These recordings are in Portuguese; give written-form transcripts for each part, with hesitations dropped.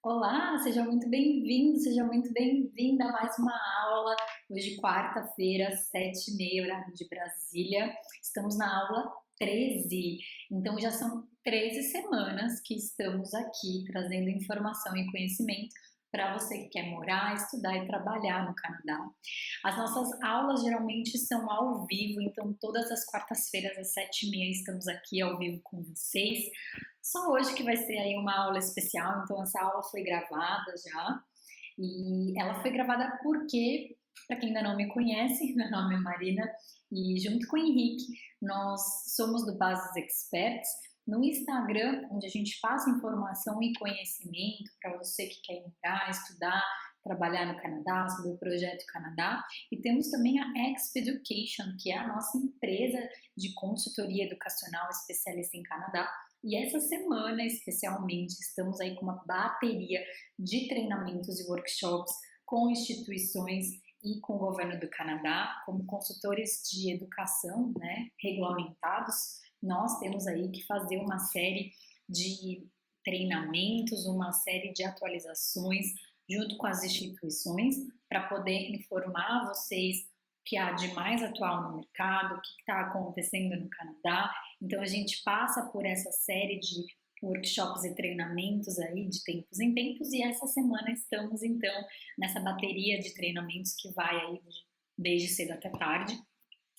Olá, seja muito bem-vindo, seja muito bem-vinda a mais uma aula. Hoje, quarta-feira, 7h30, horário de Brasília. Estamos na aula 13. Então, já são 13 semanas que estamos aqui trazendo informação e conhecimento para você que quer morar, estudar e trabalhar no Canadá. As nossas aulas geralmente são ao vivo, então todas as quartas-feiras às 7h30 estamos aqui ao vivo com vocês. Só hoje que vai ser aí uma aula especial, então essa aula foi gravada já. E ela foi gravada porque, para quem ainda não me conhece, meu nome é Marina e junto com o Henrique, nós somos do Bases Experts, no Instagram, onde a gente passa informação e conhecimento para você que quer entrar, estudar, trabalhar no Canadá, sobre o Projeto Canadá. E temos também a Exp Education, que é a nossa empresa de consultoria educacional especialista em Canadá. E essa semana, especialmente, estamos aí com uma bateria de treinamentos e workshops com instituições e com o governo do Canadá, como consultores de educação, né, regulamentados. Nós temos aí que fazer uma série de treinamentos, uma série de atualizações junto com as instituições para poder informar vocês o que há de mais atual no mercado, o que está acontecendo no Canadá. Então a gente passa por essa série de workshops e treinamentos aí de tempos em tempos, e essa semana estamos então nessa bateria de treinamentos que vai aí desde cedo até tarde.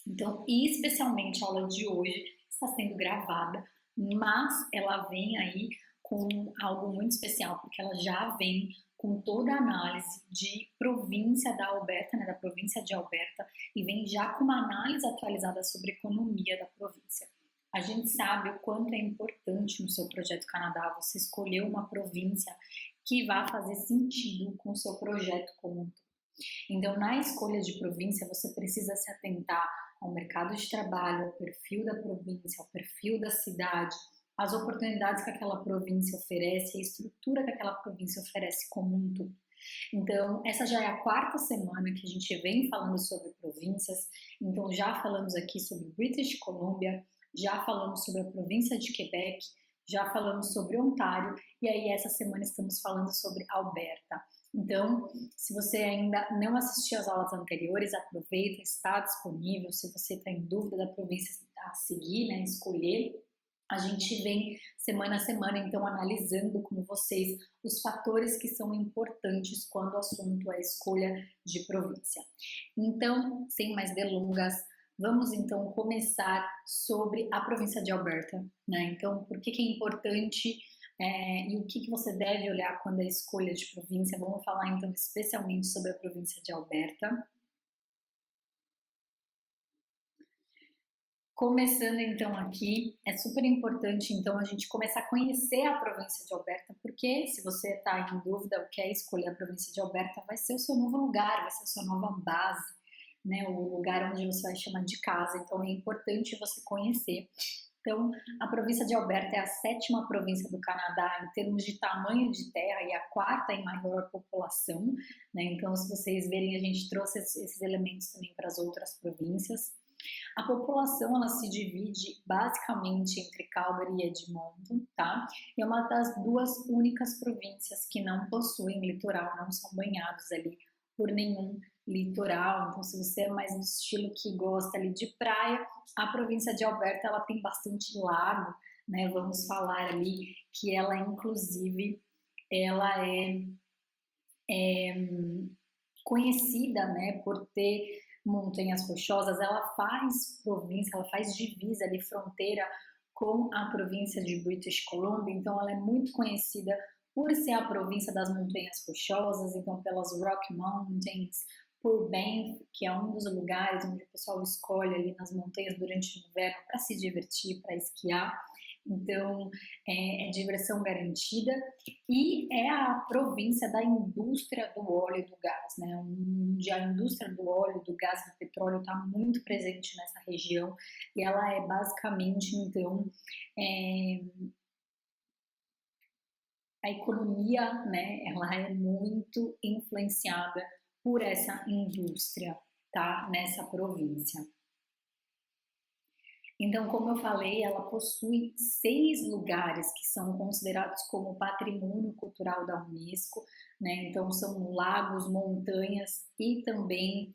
Então, e especialmente a aula de hoje está sendo gravada, mas ela vem aí com algo muito especial, porque ela já vem com toda a análise de província da Alberta, né, da província de Alberta, e vem já com uma análise atualizada sobre a economia da província. A gente sabe o quanto é importante no seu projeto Canadá você escolher uma província que vá fazer sentido com o seu projeto como um todo. Então, na escolha de província, você precisa se atentar ao mercado de trabalho, ao perfil da província, ao perfil da cidade, as oportunidades que aquela província oferece, a estrutura que aquela província oferece como um todo. Então, essa já é a quarta semana que a gente vem falando sobre províncias. Então, já falamos aqui sobre British Columbia, já falamos sobre a província de Quebec, já falamos sobre Ontário, e aí essa semana estamos falando sobre Alberta. Então, se você ainda não assistiu às aulas anteriores, aproveita, está disponível. Se você está em dúvida da província a seguir, né, escolher, a gente vem semana a semana, então, analisando com vocês os fatores que são importantes quando o assunto é a escolha de província. Então, sem mais delongas, vamos então começar sobre a província de Alberta, né? Então, por que é importante e o que você deve olhar quando é escolha de província? Vamos falar então especialmente sobre a província de Alberta. Começando então aqui, é super importante então a gente começar a conhecer a província de Alberta, porque se você está em dúvida o que é escolher a província de Alberta, vai ser o seu novo lugar, vai ser a sua nova base, né? O lugar onde você vai chamar de casa, então é importante você conhecer. Então, a província de Alberta é a 7ª província do Canadá em termos de tamanho de terra e a 4ª em maior população, né? Então, se vocês verem, a gente trouxe esses elementos também para as outras províncias. A população ela se divide basicamente entre Calgary e Edmonton, tá? E é uma das duas únicas províncias que não possuem litoral, não são banhados ali por nenhum litoral. Então, se você é mais do estilo que gosta ali de praia, a província de Alberta ela tem bastante lago, né? Vamos falar ali que ela inclusive ela é conhecida, né, por ter montanhas rochosas. Ela faz província, ela faz divisa ali, fronteira com a província de British Columbia, então ela é muito conhecida por ser a província das montanhas rochosas, então pelas Rocky Mountains, por Banff, que é um dos lugares onde o pessoal escolhe ali nas montanhas durante o inverno para se divertir, para esquiar. Então, é diversão garantida, e é a província da indústria do óleo e do gás, né? Onde a indústria do óleo, do gás e do petróleo está muito presente nessa região, e ela é basicamente, então, a economia, né? Ela é muito influenciada por essa indústria, tá? Nessa província. Então, como eu falei, ela possui 6 lugares que são considerados como patrimônio cultural da Unesco, né? Então, são lagos, montanhas e também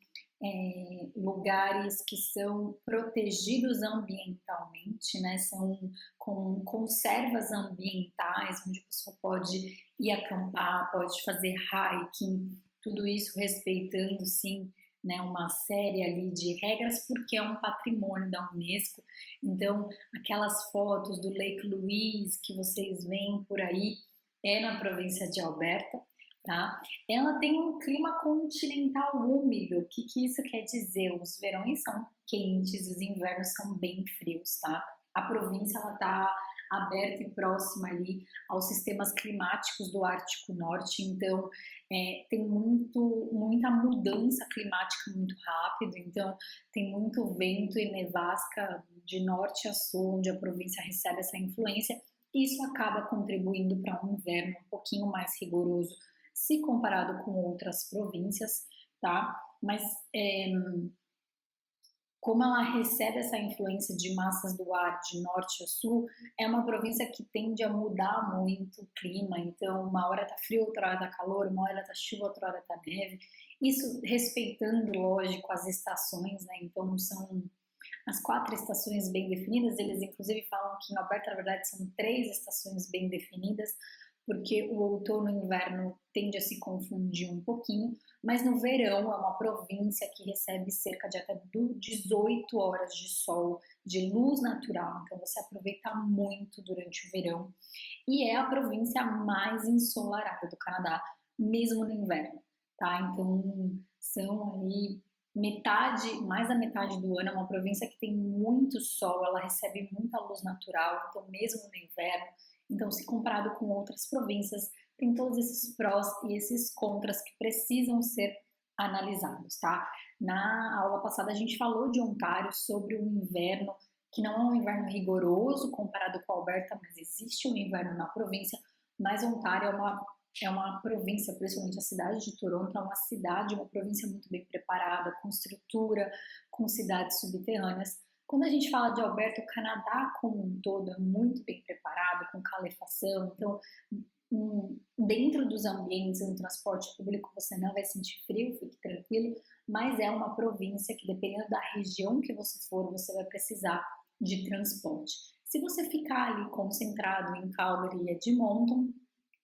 lugares que são protegidos ambientalmente, né? São com conservas ambientais, onde a pessoa pode ir acampar, pode fazer hiking, tudo isso respeitando, sim, né, uma série ali de regras, porque é um patrimônio da Unesco. Então, aquelas fotos do Lake Louise que vocês veem por aí é na província de Alberta, tá? Ela tem um clima continental úmido. O que que isso quer dizer? Os verões são quentes, os invernos são bem frios, tá? A província ela tá aberta e próxima ali aos sistemas climáticos do Ártico Norte, então tem muita mudança climática muito rápido, então tem muito vento e nevasca de norte a sul, onde a província recebe essa influência. Isso acaba contribuindo para um inverno um pouquinho mais rigoroso, se comparado com outras províncias, tá? Mas como ela recebe essa influência de massas do ar de norte a sul, é uma província que tende a mudar muito o clima. Então, uma hora tá frio, outra hora tá calor, uma hora tá chuva, outra hora tá neve. Isso respeitando, lógico, as estações, né? Então, são as 4 estações bem definidas. Eles, inclusive, falam que em Alberta, na verdade, são 3 estações bem definidas, porque o outono e o inverno tende a se confundir um pouquinho, mas no verão é uma província que recebe cerca de até 18 horas de sol, de luz natural, então você aproveita muito durante o verão, e é a província mais ensolarada do Canadá, mesmo no inverno, tá? Então são ali metade, mais da metade do ano, é uma província que tem muito sol, ela recebe muita luz natural, então mesmo no inverno. Então, se comparado com outras províncias, tem todos esses prós e esses contras que precisam ser analisados, tá? Na aula passada a gente falou de Ontário sobre o inverno, que não é um inverno rigoroso comparado com a Alberta, mas existe um inverno na província, mas Ontário é uma província, principalmente a cidade de Toronto, é uma cidade, uma província muito bem preparada, com estrutura, com cidades subterrâneas. Quando a gente fala de Alberta, o Canadá como um todo é muito bem preparado, com calefação, então dentro dos ambientes no transporte público você não vai sentir frio, fique tranquilo, mas é uma província que dependendo da região que você for, você vai precisar de transporte. Se você ficar ali concentrado em Calgary e Edmonton,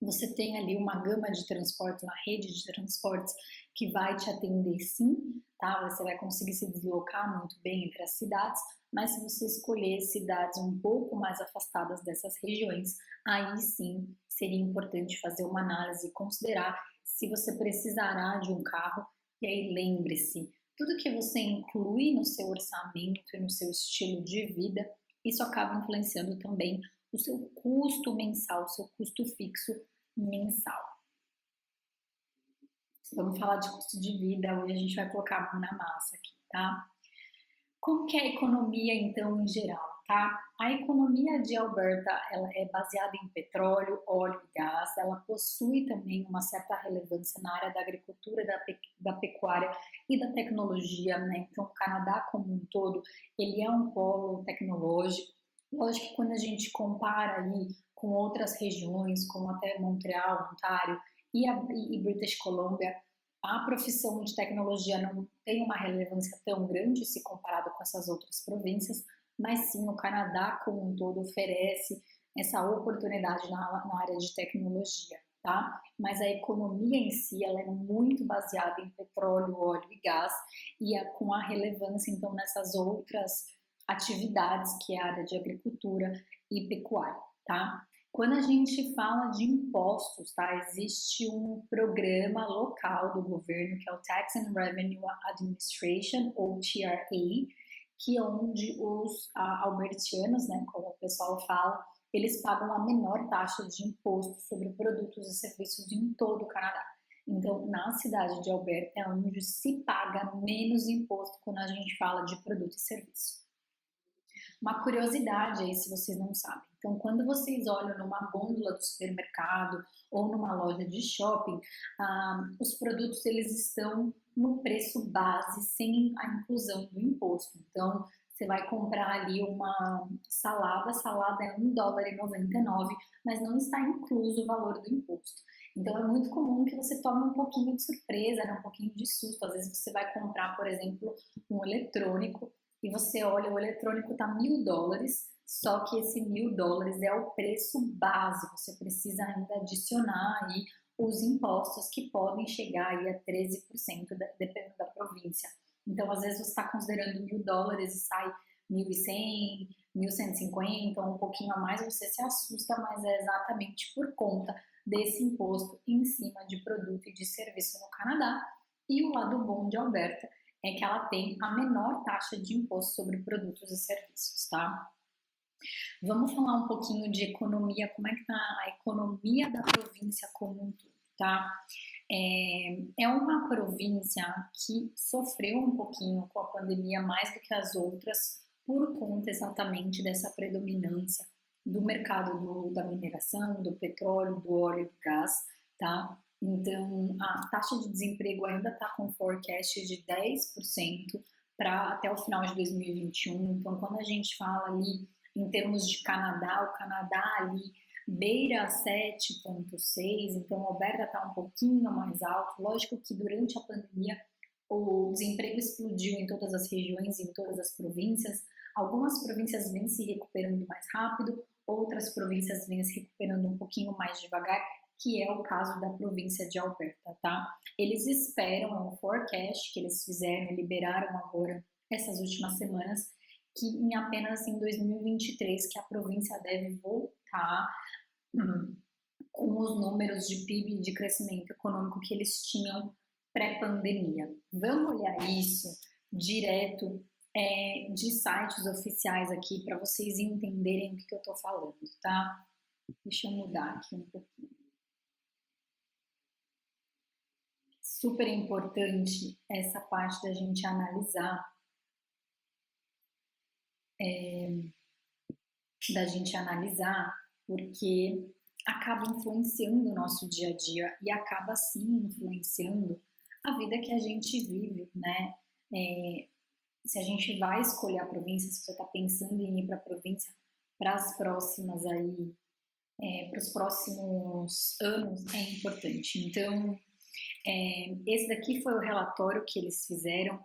você tem ali uma gama de transportes, uma rede de transportes que vai te atender sim, tá? Você vai conseguir se deslocar muito bem entre as cidades, mas se você escolher cidades um pouco mais afastadas dessas regiões, aí sim seria importante fazer uma análise e considerar se você precisará de um carro. E aí lembre-se, tudo que você inclui no seu orçamento e no seu estilo de vida, isso acaba influenciando também o seu custo mensal, o seu custo fixo mensal. Vamos falar de custo de vida, hoje a gente vai colocar a mão na massa aqui, tá? Como que é a economia, então, em geral, tá? A economia de Alberta, ela é baseada em petróleo, óleo e gás, ela possui também uma certa relevância na área da agricultura, da pecuária e da tecnologia, né? Então, o Canadá como um todo, ele é um polo tecnológico. Lógico que quando a gente compara aí com outras regiões, como até Montreal, Ontário e British Columbia, a profissão de tecnologia não tem uma relevância tão grande se comparado com essas outras províncias, mas sim o Canadá como um todo oferece essa oportunidade na área de tecnologia, tá? Mas a economia em si ela é muito baseada em petróleo, óleo e gás e com a relevância então nessas outras atividades que é a área de agricultura e pecuária, tá? Quando a gente fala de impostos, tá? Existe um programa local do governo que é o Tax and Revenue Administration, ou TRA, que é onde os albertianos, né, como o pessoal fala, eles pagam a menor taxa de imposto sobre produtos e serviços em todo o Canadá. Então, na cidade de Alberta é onde se paga menos imposto quando a gente fala de produto e serviço. Uma curiosidade aí, se vocês não sabem. Então, quando vocês olham numa gôndola do supermercado ou numa loja de shopping, os produtos eles estão no preço base, sem a inclusão do imposto. Então, você vai comprar ali uma salada, a salada é $1,99, mas não está incluso o valor do imposto. Então é muito comum que você tome um pouquinho de surpresa, né, um pouquinho de susto. Às vezes você vai comprar, por exemplo, um eletrônico e você olha, o eletrônico está $1.000, só que esse $1.000 é o preço base. Você precisa ainda adicionar aí os impostos que podem chegar aí a 13%, dependendo da província. Então, às vezes você está considerando $1.000 e sai 1.100, 1.150, um pouquinho a mais, você se assusta, mas é exatamente por conta desse imposto em cima de produto e de serviço no Canadá. E o lado bom de Alberta é que ela tem a menor taxa de imposto sobre produtos e serviços, tá? Vamos falar um pouquinho de economia, como é que está a economia da província como um todo, tá? É uma província que sofreu um pouquinho com a pandemia mais do que as outras, por conta exatamente dessa predominância do mercado da mineração, do petróleo, do óleo e do gás, tá? Então, a taxa de desemprego ainda está com forecast de 10% para até o final de 2021. Então, quando a gente fala ali em termos de Canadá, o Canadá ali beira 7,6, então Alberta está um pouquinho mais alto. Lógico que durante a pandemia o desemprego explodiu em todas as regiões, em todas as províncias. Algumas províncias vêm se recuperando mais rápido, outras províncias vêm se recuperando um pouquinho mais devagar, que é o caso da província de Alberta, tá? Eles esperam, o forecast que eles fizeram e liberaram agora essas últimas semanas, que em apenas em 2023 que a província deve voltar com os números de PIB e de crescimento econômico que eles tinham pré-pandemia. Vamos olhar isso direto de sites oficiais aqui para vocês entenderem o que eu estou falando, tá? Deixa eu mudar aqui um pouquinho. Super importante essa parte da gente analisar, porque acaba influenciando o nosso dia a dia e acaba sim influenciando a vida que a gente vive, né? Se a gente vai escolher a província, se você está pensando em ir para a província para as próximas aí, para os próximos anos, é importante. Então, esse daqui foi o relatório que eles fizeram.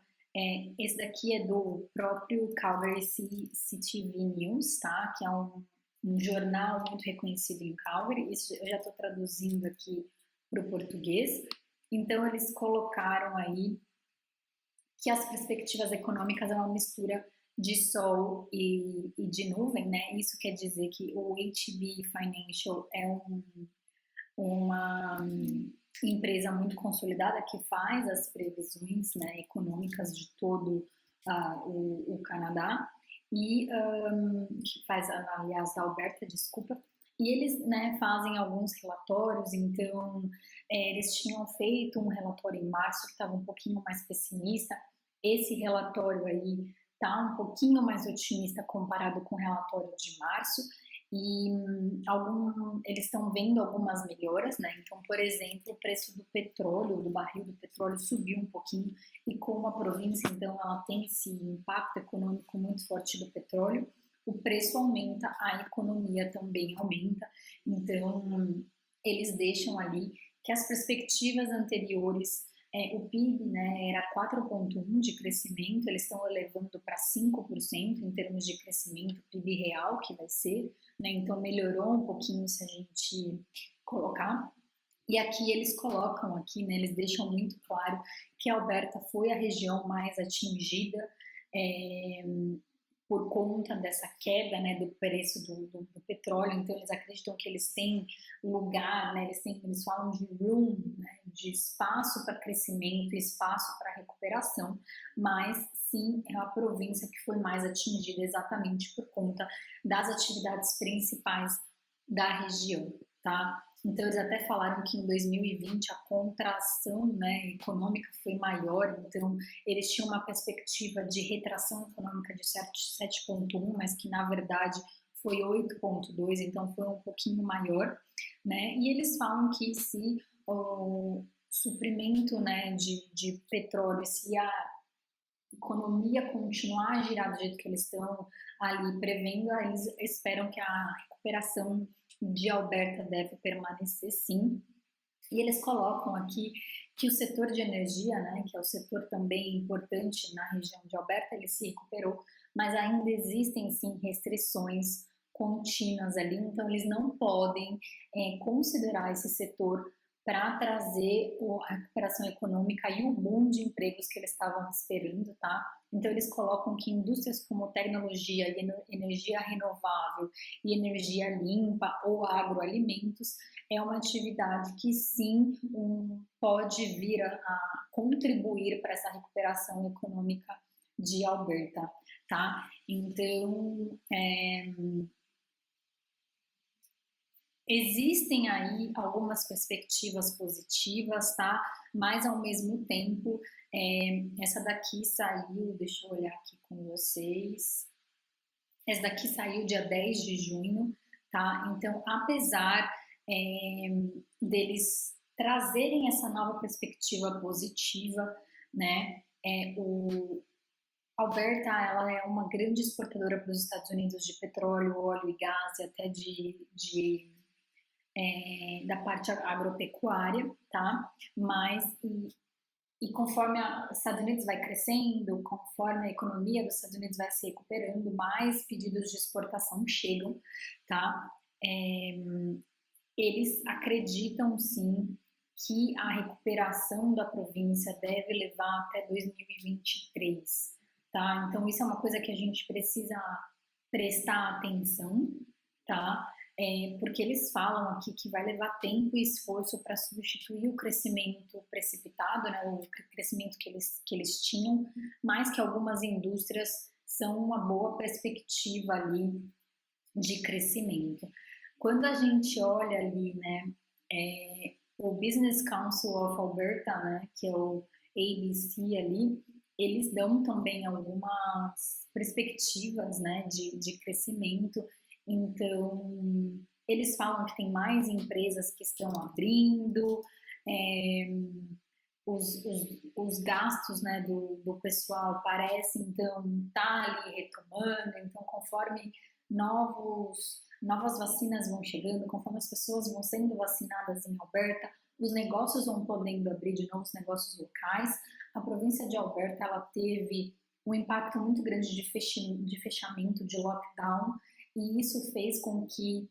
Esse daqui é do próprio Calgary City News, tá? Que é um jornal muito reconhecido em Calgary. Isso eu já estou traduzindo aqui para o português. Então, eles colocaram aí que as perspectivas econômicas é uma mistura de sol e de nuvem, né? Isso quer dizer que o HB Financial é uma empresa muito consolidada que faz as previsões, né, econômicas de todo o Canadá e que faz, aliás, da Alberta, desculpa, e eles, né, fazem alguns relatórios. Então eles tinham feito um relatório em março que estava um pouquinho mais pessimista. Esse relatório aí está um pouquinho mais otimista comparado com o relatório de março. E eles estão vendo algumas melhoras, né? Então, por exemplo, o preço do petróleo, do barril do petróleo subiu um pouquinho, e como a província, então, ela tem esse impacto econômico muito forte do petróleo, o preço aumenta, a economia também aumenta. Então, eles deixam ali que as perspectivas anteriores, o PIB, né, era 4,1% de crescimento, eles estão elevando para 5% em termos de crescimento, PIB real que vai ser, né, então melhorou um pouquinho se a gente colocar. E aqui eles colocam, aqui, né, eles deixam muito claro que a Alberta foi a região mais atingida por conta dessa queda, né, do preço do petróleo. Então eles acreditam que eles têm lugar, né, eles falam de room, né, de espaço para crescimento, espaço para recuperação, mas sim é a província que foi mais atingida exatamente por conta das atividades principais da região, tá? Então eles até falaram que em 2020 a contração, né, econômica foi maior, então eles tinham uma perspectiva de retração econômica de 7,1, mas que na verdade foi 8,2, então foi um pouquinho maior, né? E eles falam que se o suprimento, né, de petróleo, se economia continuar a girar do jeito que eles estão ali prevendo, eles esperam que a recuperação de Alberta deve permanecer sim. E eles colocam aqui que o setor de energia, né, que é o setor também importante na região de Alberta, ele se recuperou, mas ainda existem sim restrições contínuas ali, então eles não podem considerar esse setor para trazer a recuperação econômica e o boom de empregos que eles estavam esperando, tá? Então eles colocam que indústrias como tecnologia e energia renovável e energia limpa ou agroalimentos é uma atividade que sim pode vir a contribuir para essa recuperação econômica de Alberta, tá? Então, existem aí algumas perspectivas positivas, tá? Mas ao mesmo tempo, essa daqui saiu, deixa eu olhar aqui com vocês. Essa daqui saiu dia 10 de junho, tá? Então, apesar deles trazerem essa nova perspectiva positiva, né? Alberta, ela é uma grande exportadora para os Estados Unidos de petróleo, óleo e gás, e até da parte agropecuária, tá? Mas e conforme os Estados Unidos vai crescendo, conforme a economia dos Estados Unidos vai se recuperando, mais pedidos de exportação chegam, tá? Eles acreditam sim que a recuperação da província deve levar até 2023, tá? Então isso é uma coisa que a gente precisa prestar atenção, tá? Porque eles falam aqui que vai levar tempo e esforço para substituir o crescimento precipitado, né, o crescimento que eles tinham, mas que algumas indústrias são uma boa perspectiva ali de crescimento. Quando a gente olha ali, né, o Business Council of Alberta, né, que é o ABC ali, eles dão também algumas perspectivas, né, de crescimento. Então, eles falam que tem mais empresas que estão abrindo, os gastos, né, do pessoal parecem então estar ali retomando, então conforme novas vacinas vão chegando, conforme as pessoas vão sendo vacinadas em Alberta, os negócios vão podendo abrir de novo, os negócios locais. A província de Alberta, ela teve um impacto muito grande de fechamento, de lockdown, e isso fez com que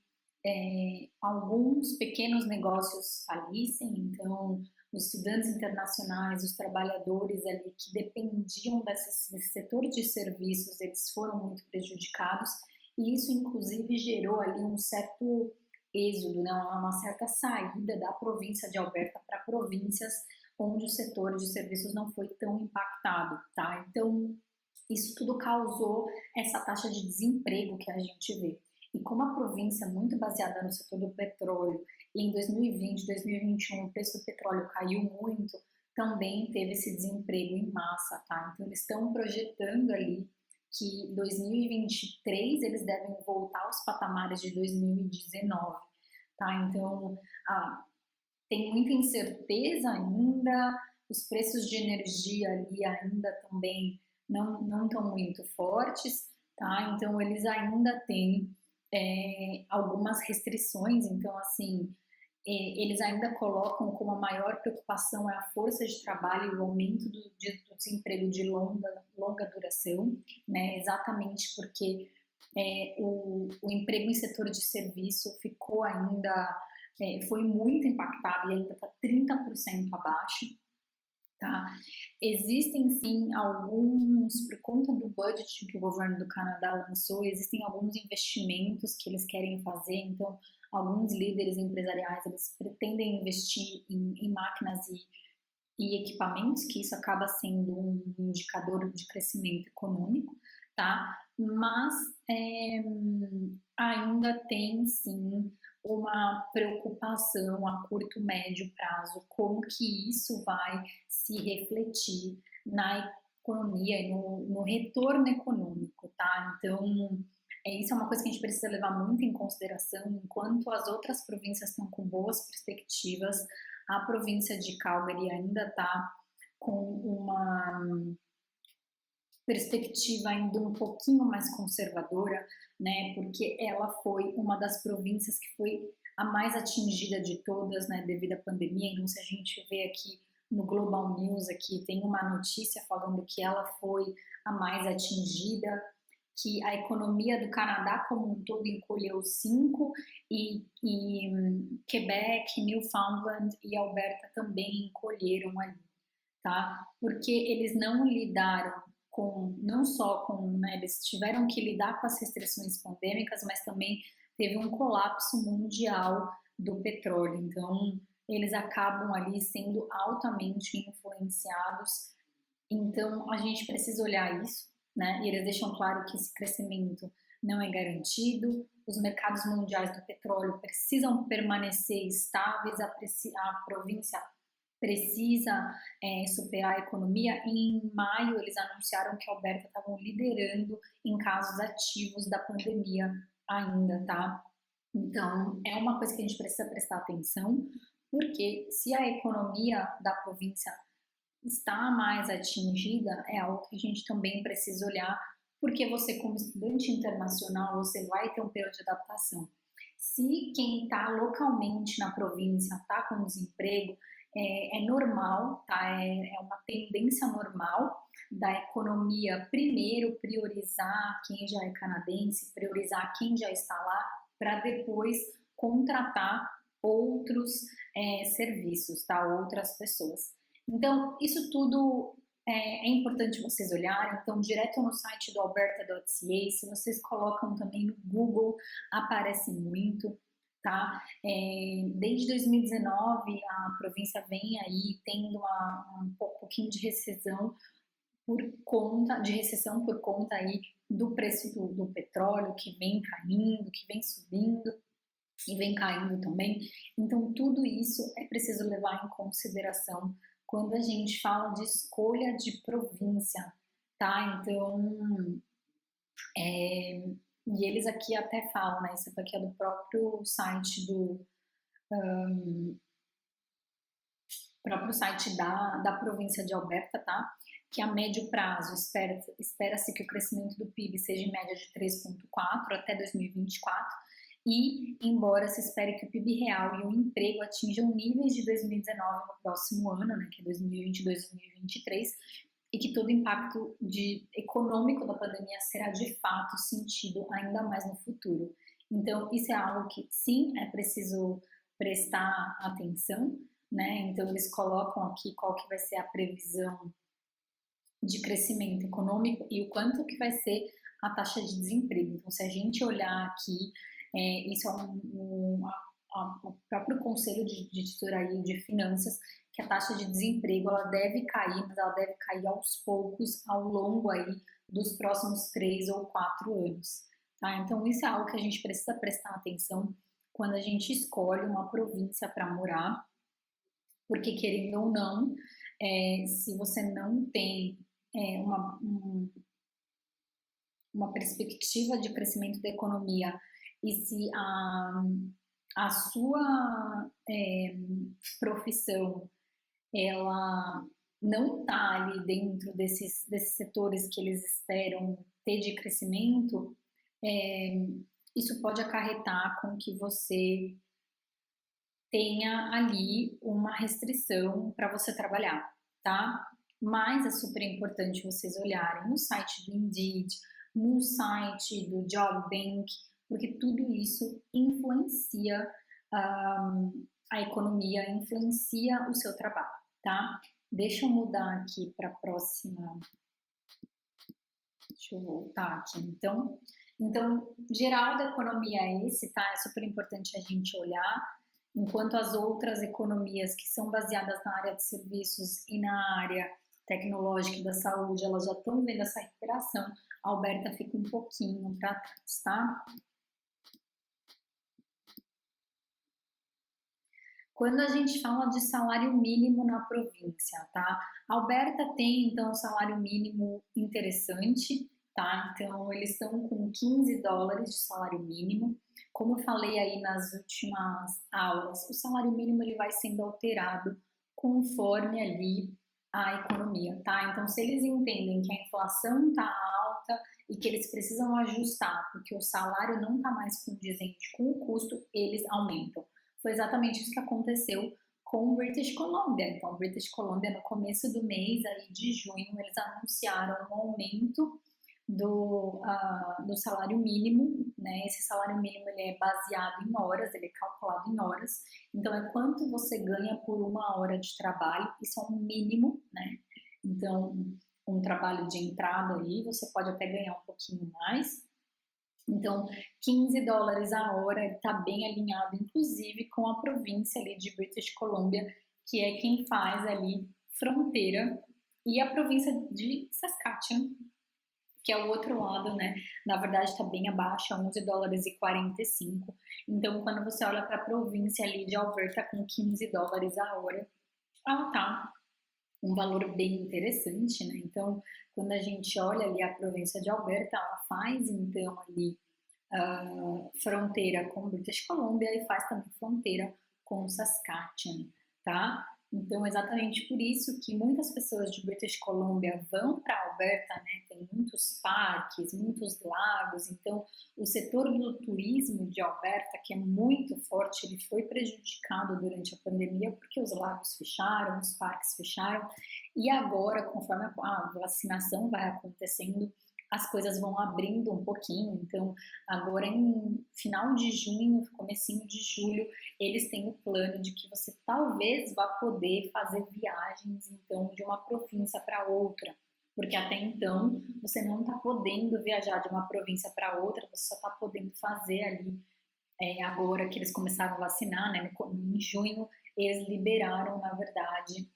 alguns pequenos negócios falissem, então os estudantes internacionais, os trabalhadores ali que dependiam desse setor de serviços, eles foram muito prejudicados, e isso inclusive gerou ali um certo êxodo, né, uma certa saída da província de Alberta para províncias onde o setor de serviços não foi tão impactado, tá? Então, isso tudo causou essa taxa de desemprego que a gente vê. E como a província é muito baseada no setor do petróleo, e em 2020, 2021 o preço do petróleo caiu muito, também teve esse desemprego em massa, tá? Então eles estão projetando ali que 2023 eles devem voltar aos patamares de 2019, tá? Então tem muita incerteza ainda, os preços de energia ali ainda também não estão muito fortes, tá? Então eles ainda têm algumas restrições, então assim, eles ainda colocam como a maior preocupação é a força de trabalho e o aumento do desemprego de longa duração, né? Exatamente porque o emprego em setor de serviço ficou ainda, foi muito impactado e ainda está 30% abaixo. Tá? Existem sim alguns, por conta do budget que o governo do Canadá lançou, existem alguns investimentos que eles querem fazer, então alguns líderes empresariais eles pretendem investir em máquinas e equipamentos, que isso acaba sendo um indicador de crescimento econômico, tá? Mas ainda tem sim uma preocupação a curto, médio prazo, como que isso vai se refletir na economia e no retorno econômico, tá? Então, isso é uma coisa que a gente precisa levar muito em consideração, enquanto as outras províncias estão com boas perspectivas, a província de Calgary ainda está com perspectiva ainda um pouquinho mais conservadora, né, porque ela foi uma das províncias que foi a mais atingida de todas, né, devido à pandemia. Então, se a gente vê aqui no Global News, aqui tem uma notícia falando que ela foi a mais atingida, que a economia do Canadá como um todo encolheu 5 e Quebec, Newfoundland e Alberta também encolheram ali, tá? Porque eles não lidaram com, não só com, né, eles tiveram que lidar com as restrições pandêmicas, mas também teve um colapso mundial do petróleo. Então, eles acabam ali sendo altamente influenciados. Então, a gente precisa olhar isso, né? E eles deixam claro que esse crescimento não é garantido, os mercados mundiais do petróleo precisam permanecer estáveis, a província precisa superar a economia. E em maio eles anunciaram que a Alberta estavam liderando em casos ativos da pandemia ainda, tá? Então, é uma coisa que a gente precisa prestar atenção, porque se a economia da província está mais atingida, é algo que a gente também precisa olhar, porque você, como estudante internacional, você vai ter um período de adaptação. Se quem está localmente na província está com desemprego, é normal, tá? É uma tendência normal da economia primeiro priorizar quem já é canadense, priorizar quem já está lá, para depois contratar outros serviços, tá? Outras pessoas. Então, isso tudo é importante vocês olharem. Então, direto no site do alberta.ca, se vocês colocam também no Google, aparece muito, tá? Desde 2019, a província vem aí tendo um pouquinho de recessão por conta aí do preço do petróleo, que vem caindo, que vem subindo e vem caindo também. Então, tudo isso é preciso levar em consideração quando a gente fala de escolha de província, tá? Então, e eles aqui até falam, né? Isso aqui é do próprio site da província de Alberta, tá? Que a médio prazo espera-se que o crescimento do PIB seja em média de 3,4 até 2024, e embora se espere que o PIB real e o emprego atinjam níveis de 2019 no próximo ano, né, que é 2022 e 2023, e que todo o impacto econômico da pandemia será de fato sentido ainda mais no futuro. Então, isso é algo que sim, é preciso prestar atenção, né? Então, eles colocam aqui qual que vai ser a previsão de crescimento econômico e o quanto que vai ser a taxa de desemprego. Então, se a gente olhar aqui, isso é o próprio Conselho de Tesouraria e de Finanças, que a taxa de desemprego ela deve cair, mas ela deve cair aos poucos ao longo aí dos próximos 3 ou 4 anos. Tá? Então, isso é algo que a gente precisa prestar atenção quando a gente escolhe uma província para morar, porque querendo ou não, se você não tem uma perspectiva de crescimento da economia e se a sua profissão ela não está ali dentro desses setores que eles esperam ter de crescimento, isso pode acarretar com que você tenha ali uma restrição para você trabalhar, tá? Mas é super importante vocês olharem no site do Indeed, no site do Job Bank, porque tudo isso influencia a economia, influencia o seu trabalho, tá? Deixa eu mudar aqui para a próxima. Deixa eu voltar aqui. Então, geral da economia é esse, tá? É super importante a gente olhar. Enquanto as outras economias que são baseadas na área de serviços e na área tecnológica e da saúde, elas já estão vendo essa recuperação, a Alberta fica um pouquinho para trás, tá? Quando a gente fala de salário mínimo na província, tá? A Alberta tem, então, um salário mínimo interessante, tá? Então, eles estão com $15 de salário mínimo. Como eu falei aí nas últimas aulas, o salário mínimo ele vai sendo alterado conforme ali a economia, tá? Então, se eles entendem que a inflação está alta e que eles precisam ajustar, porque o salário não está mais condizente com o custo, eles aumentam. Foi exatamente isso que aconteceu com British Columbia. Então, British Columbia, no começo do mês aí de junho, eles anunciaram um aumento do salário mínimo, né? Esse salário mínimo ele é baseado em horas, ele é calculado em horas. Então, é quanto você ganha por uma hora de trabalho, isso é um mínimo, né? Então, um trabalho de entrada aí, você pode até ganhar um pouquinho mais. Então, $15 a hora está bem alinhado, inclusive, com a província ali de British Columbia, que é quem faz ali fronteira, e a província de Saskatchewan, que é o outro lado, né? Na verdade, está bem abaixo, $11,45. Então, quando você olha para a província ali de Alberta com $15 a hora, ela tá um valor bem interessante, né? Então, quando a gente olha ali a província de Alberta, ela faz então ali fronteira com British Columbia e faz também fronteira com Saskatchewan, tá? Então, exatamente por isso que muitas pessoas de British Columbia vão para Alberta, né? Tem muitos parques, muitos lagos. Então, o setor do turismo de Alberta, que é muito forte, ele foi prejudicado durante a pandemia porque os lagos fecharam, os parques fecharam. E agora, conforme a vacinação vai acontecendo, as coisas vão abrindo um pouquinho. Então, agora em final de junho, comecinho de julho, eles têm o plano de que você talvez vá poder fazer viagens, então, de uma província para outra. Porque até então, você não está podendo viajar de uma província para outra, você só está podendo fazer ali, agora que eles começaram a vacinar, né, em junho, eles liberaram, na verdade,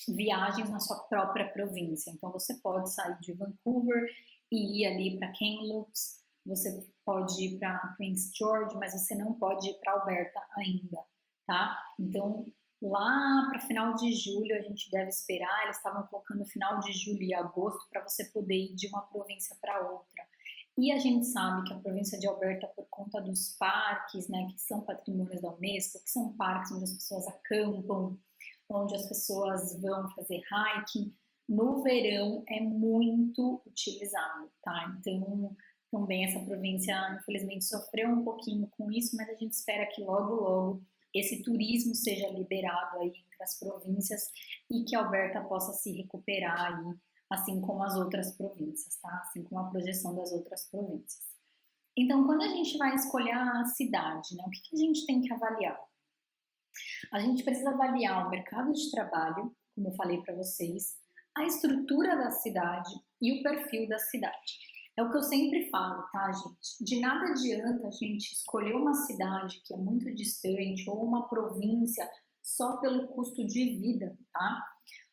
viagens na sua própria província. Então, você pode sair de Vancouver e ir ali para Kamloops, você pode ir para Prince George, mas você não pode ir para Alberta ainda, tá? Então, lá para final de julho, a gente deve esperar, eles estavam colocando final de julho e agosto para você poder ir de uma província para outra. E a gente sabe que a província de Alberta, por conta dos parques, né, que são patrimônios da Unesco, que são parques onde as pessoas acampam, onde as pessoas vão fazer hiking, no verão é muito utilizado, tá? Então, também essa província, infelizmente, sofreu um pouquinho com isso, mas a gente espera que logo, logo esse turismo seja liberado aí entre as províncias e que Alberta possa se recuperar aí, assim como as outras províncias, tá? Assim como a projeção das outras províncias. Então, quando a gente vai escolher a cidade, né, o que a gente tem que avaliar? A gente precisa avaliar o mercado de trabalho, como eu falei para vocês, a estrutura da cidade e o perfil da cidade. É o que eu sempre falo, tá, gente? De nada adianta a gente escolher uma cidade que é muito distante ou uma província só pelo custo de vida, tá?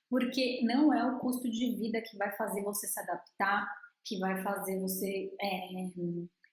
Porque não é o custo de vida que vai fazer você se adaptar, que vai fazer você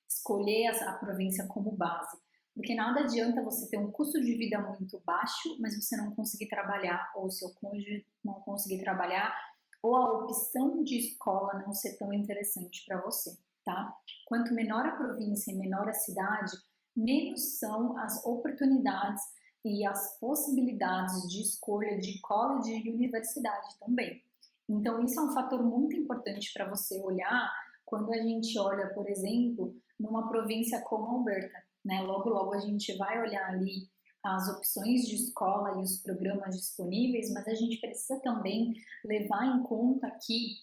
escolher a província como base. Porque nada adianta você ter um custo de vida muito baixo, mas você não conseguir trabalhar, ou o seu cônjuge não conseguir trabalhar, ou a opção de escola não ser tão interessante para você, tá? Quanto menor a província e menor a cidade, menos são as oportunidades e as possibilidades de escolha de college e universidade também. Então, isso é um fator muito importante para você olhar quando a gente olha, por exemplo, numa província como Alberta, né? Logo, logo a gente vai olhar ali as opções de escola e os programas disponíveis, mas a gente precisa também levar em conta que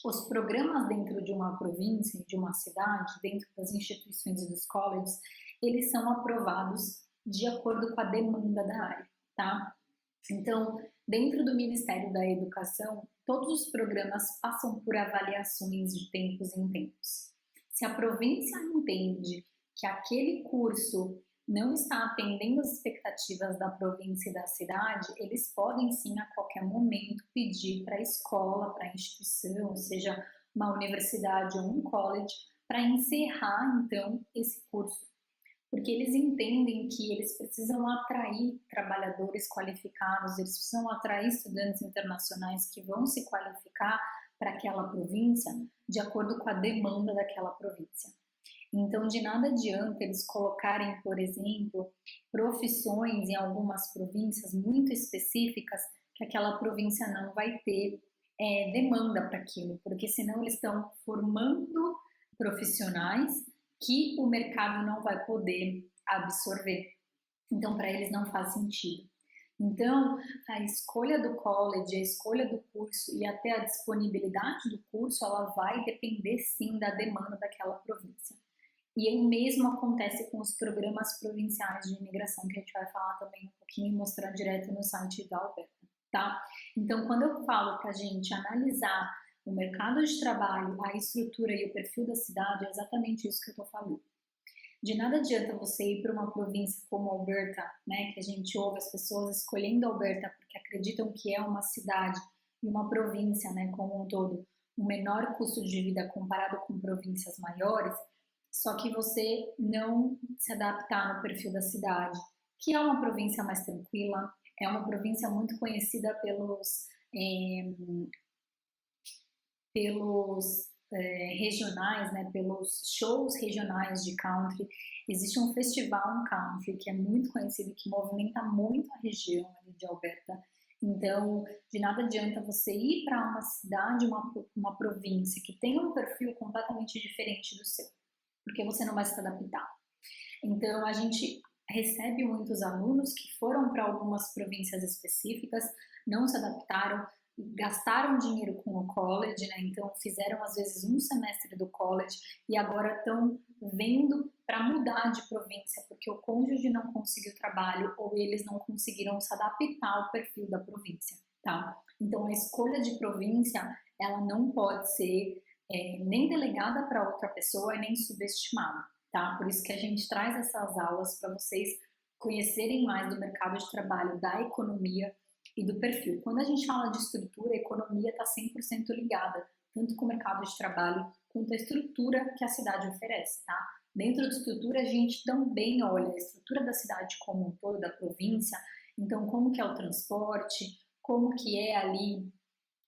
os programas dentro de uma província, de uma cidade, dentro das instituições e dos colleges, eles são aprovados de acordo com a demanda da área, tá? Então, dentro do Ministério da Educação, todos os programas passam por avaliações de tempos em tempos. Se a província entende que aquele curso não está atendendo as expectativas da província e da cidade, eles podem sim a qualquer momento pedir para a escola, para a instituição, seja uma universidade ou um college, para encerrar então esse curso. Porque eles entendem que eles precisam atrair trabalhadores qualificados, eles precisam atrair estudantes internacionais que vão se qualificar para aquela província de acordo com a demanda daquela província. Então, de nada adianta eles colocarem, por exemplo, profissões em algumas províncias muito específicas que aquela província não vai ter demanda para aquilo, porque senão eles estão formando profissionais que o mercado não vai poder absorver. Então, para eles não faz sentido. Então, a escolha do college, a escolha do curso e até a disponibilidade do curso, ela vai depender sim da demanda daquela província. E o mesmo acontece com os programas provinciais de imigração, que a gente vai falar também um pouquinho e mostrar direto no site da Alberta, tá? Então, quando eu falo para a gente analisar o mercado de trabalho, a estrutura e o perfil da cidade, é exatamente isso que eu estou falando. De nada adianta você ir para uma província como Alberta, né, que a gente ouve as pessoas escolhendo Alberta porque acreditam que é uma cidade e uma província, né, como um todo, um menor custo de vida comparado com províncias maiores, só que você não se adaptar no perfil da cidade, que é uma província mais tranquila, é uma província muito conhecida pelos regionais, né, pelos shows regionais de country. Existe um festival country que é muito conhecido e que movimenta muito a região ali de Alberta. Então, de nada adianta você ir para uma cidade, uma província que tem um perfil completamente diferente do seu, porque você não vai se adaptar. Então, a gente recebe muitos alunos que foram para algumas províncias específicas, não se adaptaram, gastaram dinheiro com o college, né? Então fizeram às vezes um semestre do college e agora estão vendo para mudar de província porque o cônjuge não conseguiu trabalho ou eles não conseguiram se adaptar ao perfil da província, tá? Então a escolha de província, ela não pode ser nem delegada para outra pessoa e nem subestimada, tá? Por isso que a gente traz essas aulas para vocês conhecerem mais do mercado de trabalho, da economia e do perfil. Quando a gente fala de estrutura, a economia está 100% ligada, tanto com o mercado de trabalho quanto a estrutura que a cidade oferece, tá? Dentro da estrutura, a gente também olha a estrutura da cidade como um todo, da província, então como que é o transporte, como que é ali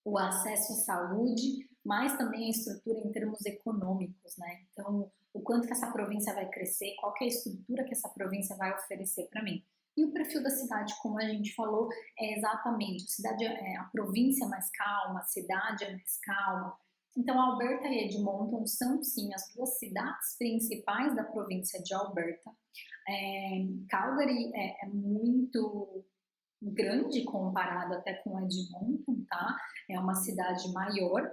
o acesso à saúde, mas também a estrutura em termos econômicos, né? Então, o quanto que essa província vai crescer, qual que é a estrutura que essa província vai oferecer para mim. E o perfil da cidade, como a gente falou, é exatamente a província é mais calma, a cidade é mais calma. Então, Alberta e Edmonton são, sim, as duas cidades principais da província de Alberta. Calgary é muito grande comparado até com Edmonton, tá? É uma cidade maior.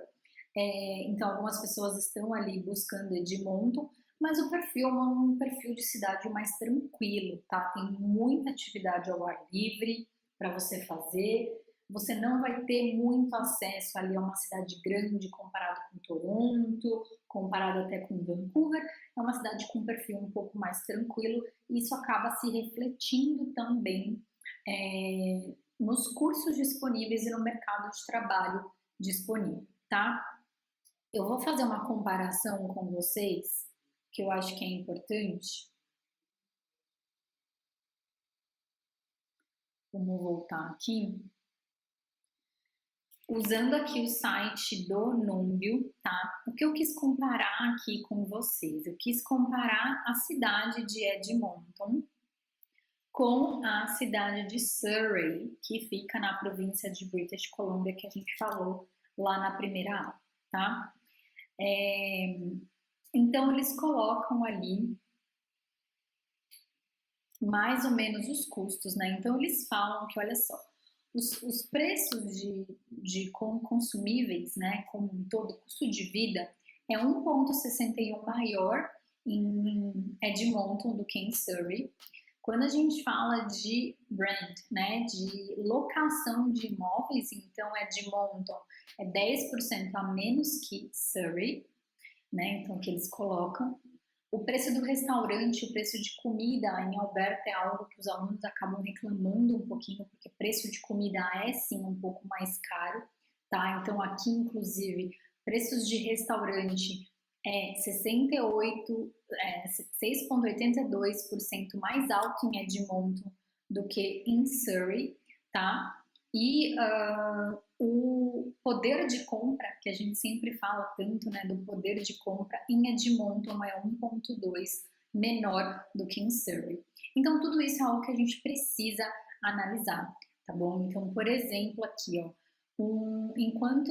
Então, algumas pessoas estão ali buscando Edmonton, mas o perfil é um perfil de cidade mais tranquilo, tá? Tem muita atividade ao ar livre para você fazer. Você não vai ter muito acesso ali a uma cidade grande comparado com Toronto, comparado até com Vancouver. É uma cidade com um perfil um pouco mais tranquilo e isso acaba se refletindo também nos cursos disponíveis e no mercado de trabalho disponível, tá? Eu vou fazer uma comparação com vocês que eu acho que é importante. Vamos voltar aqui. Usando aqui o site do Numbeo, tá? O que eu quis comparar aqui com vocês? Eu quis comparar a cidade de Edmonton com a cidade de Surrey, que fica na província de British Columbia, que a gente falou lá na primeira aula, tá? Então, eles colocam ali mais ou menos os custos, né? Então, eles falam que, olha só, os preços de consumíveis, né, como um todo, custo de vida, é 1,61 maior em Edmonton do que em Surrey. Quando a gente fala de rent, né, de locação de imóveis, então Edmonton é 10% a menos que Surrey, né, então que eles colocam. O preço do restaurante, o preço de comida em Alberta é algo que os alunos acabam reclamando um pouquinho, porque preço de comida é sim um pouco mais caro, tá? Então aqui, inclusive, preços de restaurante é 6,82% mais alto em Edmonton do que em Surrey, tá? E o poder de compra, que a gente sempre fala tanto, né, do poder de compra em Edmonton é 1,2 menor do que em Surrey. Então tudo isso é algo que a gente precisa analisar, tá bom? Então, por exemplo, aqui, ó, enquanto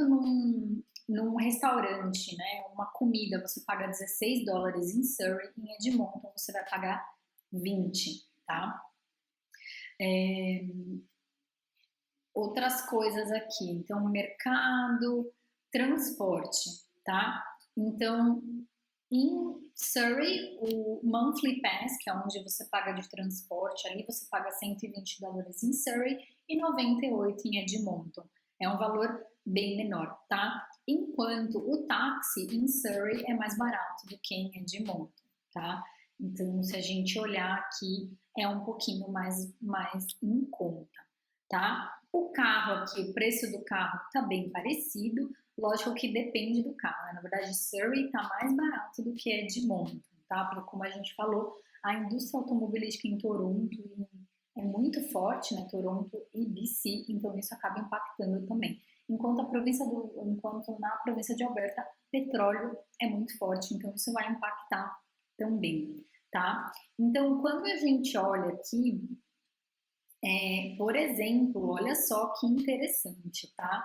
num restaurante, né, uma comida você paga $16 em Surrey, em Edmonton você vai pagar 20, tá? Outras coisas aqui, então mercado, transporte, tá? Então, em Surrey, o Monthly Pass, que é onde você paga de transporte, ali você paga $120 em Surrey e 98 em Edmonton. É um valor bem menor, tá? Enquanto o táxi em Surrey é mais barato do que em Edmonton, tá? Então, se a gente olhar aqui, é um pouquinho mais em conta, tá? O carro aqui, o preço do carro tá bem parecido, lógico que depende do carro, né? Na verdade, Surrey está mais barato do que Edmonton, tá? Porque como a gente falou, a indústria automobilística em Toronto é muito forte, né? Toronto e BC, então isso acaba impactando também. Enquanto na província de Alberta, petróleo é muito forte, então isso vai impactar também, tá? Então, quando a gente olha aqui, por exemplo, olha só que interessante, tá?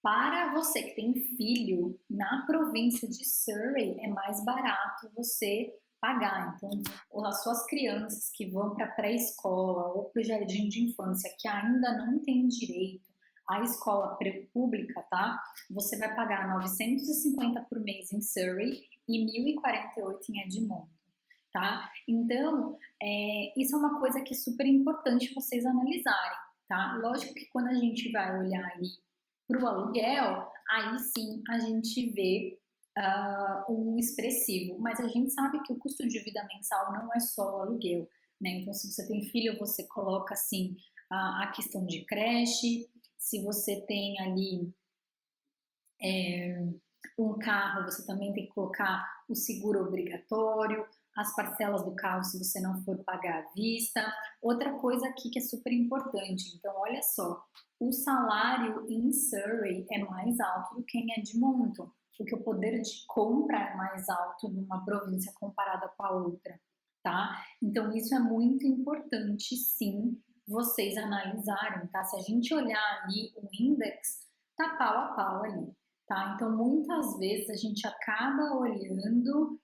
Para você que tem filho, na província de Surrey é mais barato você pagar. Então, as suas crianças que vão para a pré-escola ou para o jardim de infância, que ainda não têm direito à escola pública, tá? Você vai pagar 950 por mês em Surrey e 1.048 em Edmonton, tá? Então, isso é uma coisa que é super importante vocês analisarem, tá? Lógico que quando a gente vai olhar ali para o aluguel, aí sim a gente vê um expressivo, mas a gente sabe que o custo de vida mensal não é só o aluguel, né? Então, se você tem filho, você coloca assim a questão de creche, se você tem ali um carro, você também tem que colocar o seguro obrigatório, as parcelas do carro se você não for pagar à vista. Outra coisa aqui que é super importante, então olha só, o salário em Surrey é mais alto do que em Edmonton, porque o poder de compra é mais alto numa província comparada com a outra, tá? Então isso é muito importante, sim, vocês analisarem, tá? Se a gente olhar ali o index, tá pau a pau ali, tá? Então muitas vezes a gente acaba olhando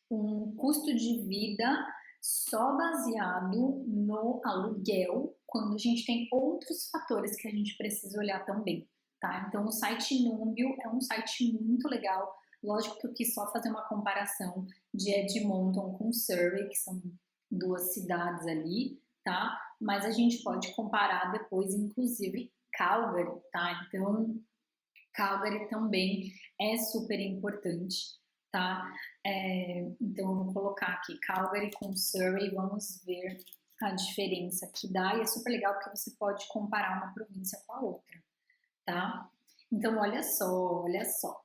um custo de vida só baseado no aluguel, quando a gente tem outros fatores que a gente precisa olhar também, tá? Então o site Numbeo é um site muito legal. Lógico que eu quis só fazer uma comparação de Edmonton com Surrey, que são duas cidades ali, tá? Mas a gente pode comparar depois, inclusive Calgary, tá? Então Calgary também é super importante, tá? Então eu vou colocar aqui Calgary com Surrey, vamos ver a diferença que dá, e é super legal porque você pode comparar uma província com a outra, tá? Então olha só, olha só.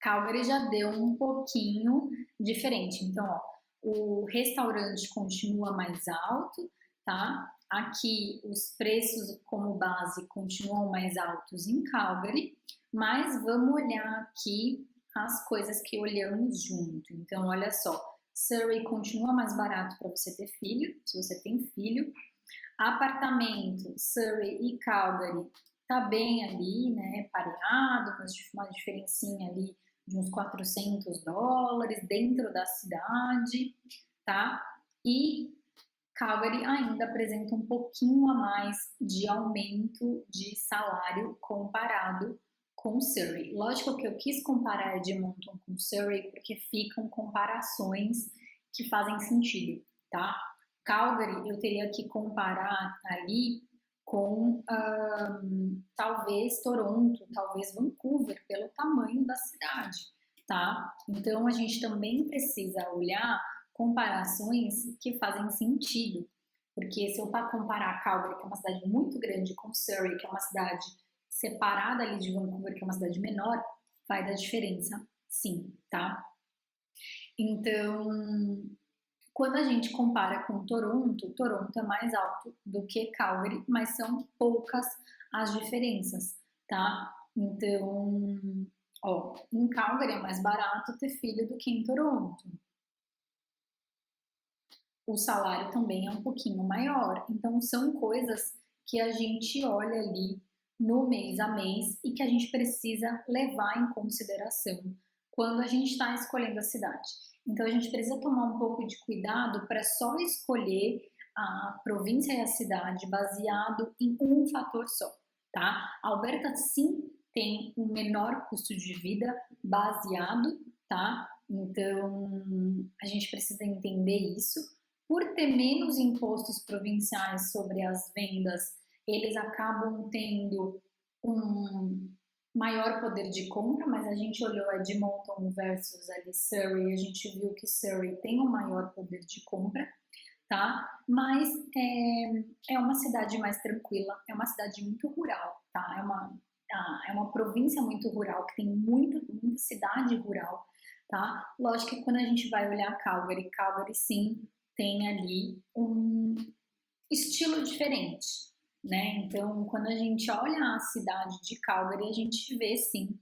Calgary já deu um pouquinho diferente, então ó, o restaurante continua mais alto, tá? Aqui os preços como base continuam mais altos em Calgary, mas vamos olhar aqui as coisas que olhamos junto. Então, olha só, Surrey continua mais barato para você ter filho, se você tem filho. Apartamento, Surrey e Calgary tá bem ali, né? Pareado, mas uma diferencinha ali de uns $400 dentro da cidade, tá? E Calgary ainda apresenta um pouquinho a mais de aumento de salário comparado com Surrey. Lógico que eu quis comparar Edmonton com Surrey porque ficam comparações que fazem sentido, tá? Calgary eu teria que comparar ali com talvez Toronto, talvez Vancouver, pelo tamanho da cidade, tá? Então a gente também precisa olhar comparações que fazem sentido, porque se eu comparar Calgary, que é uma cidade muito grande, com Surrey, que é uma cidade separada ali de Vancouver, que é uma cidade menor, vai dar diferença, sim, tá? Então, quando a gente compara com Toronto, Toronto é mais alto do que Calgary, mas são poucas as diferenças, tá? Então, ó, em Calgary é mais barato ter filho do que em Toronto. o salário também é um pouquinho maior. Então, são coisas que a gente olha ali no mês a mês e que a gente precisa levar em consideração quando a gente está escolhendo a cidade. Então, a gente precisa tomar um pouco de cuidado para só escolher a província e a cidade baseado em um fator só, tá? A Alberta, sim, tem um menor custo de vida baseado, tá? Então, a gente precisa entender isso. Por ter menos impostos provinciais sobre as vendas, eles acabam tendo um maior poder de compra, mas a gente olhou Edmonton versus ali Surrey, a gente viu que Surrey tem um maior poder de compra, tá? Mas é uma cidade mais tranquila, é uma cidade muito rural, tá? É uma província muito rural, que tem muita cidade rural, tá? Lógico que quando a gente vai olhar Calgary, Calgary sim tem ali um estilo diferente, né? Então, quando a gente olha a cidade de Calgary, a gente vê sim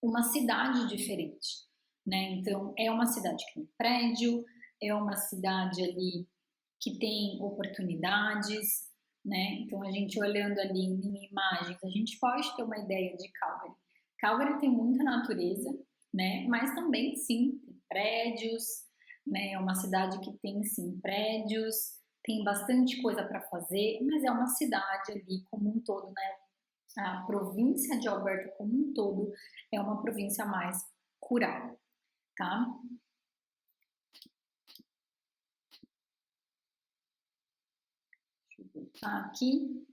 uma cidade diferente, né? Então, é uma cidade que tem prédio, é uma cidade ali que tem oportunidades, né? Então, a gente olhando ali em imagens, a gente pode ter uma ideia de Calgary. Calgary tem muita natureza, né? Mas também, sim, tem prédios, né? É uma cidade que tem, sim, prédios, tem bastante coisa para fazer, mas é uma cidade ali como um todo, né? A província de Alberta como um todo é uma província mais rural, tá? Deixa eu voltar aqui.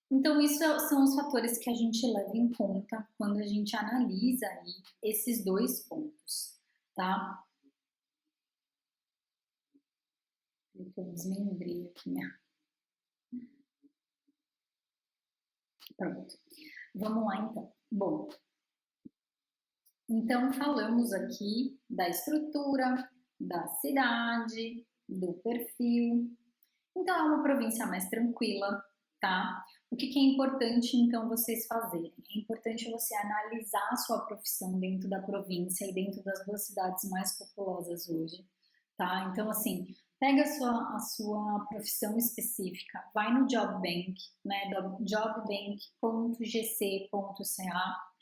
Então, isso são os fatores que a gente leva em conta quando a gente analisa aí esses dois pontos, tá? Eu desmembrei aqui, né? Pronto. Vamos lá, então. Bom, então falamos aqui da estrutura, da cidade, do perfil. Então, é uma província mais tranquila, tá? O que é importante, então, vocês fazerem? É importante você analisar a sua profissão dentro da província e dentro das duas cidades mais populosas hoje, tá? Então, assim, pega a sua profissão específica, vai no Job Bank, né, jobbank.gc.ca,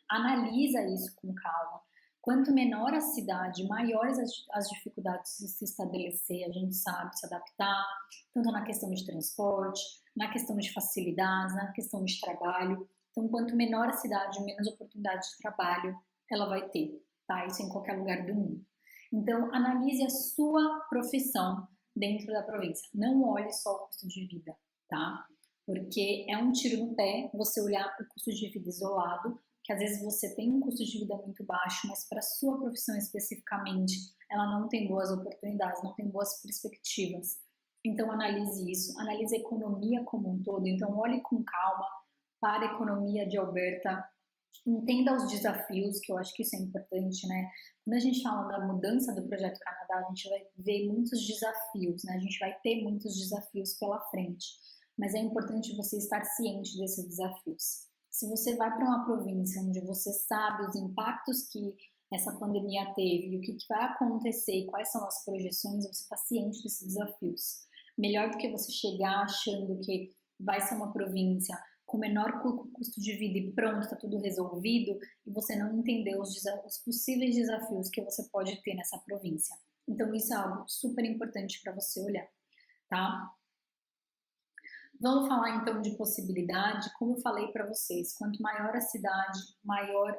analisa isso com calma. Quanto menor a cidade, maiores as dificuldades de se estabelecer, a gente sabe se adaptar, tanto na questão de transporte, na questão de facilidades, na questão de trabalho. Então, quanto menor a cidade, menos oportunidade de trabalho ela vai ter, tá? Isso em qualquer lugar do mundo. Então, analise a sua profissão dentro da província. Não olhe só o custo de vida, tá? Porque é um tiro no pé você olhar o custo de vida isolado, que às vezes você tem um custo de vida muito baixo, mas para a sua profissão especificamente, ela não tem boas oportunidades, não tem boas perspectivas. Então, analise isso, analise a economia como um todo. Então, olhe com calma para a economia de Alberta, entenda os desafios, que eu acho que isso é importante, né? Quando a gente fala da mudança do Projeto Canadá, a gente vai ver muitos desafios, né? A gente vai ter muitos desafios pela frente, mas é importante você estar ciente desses desafios. Se você vai para uma província onde você sabe os impactos que essa pandemia teve, o que vai acontecer e quais são as projeções, você está ciente desses desafios. Melhor do que você chegar achando que vai ser uma província com menor custo de vida e pronto, está tudo resolvido, e você não entendeu os possíveis desafios que você pode ter nessa província. Então, isso é algo super importante para você olhar, tá? Vamos falar então de possibilidade. Como eu falei para vocês, quanto maior a cidade, maior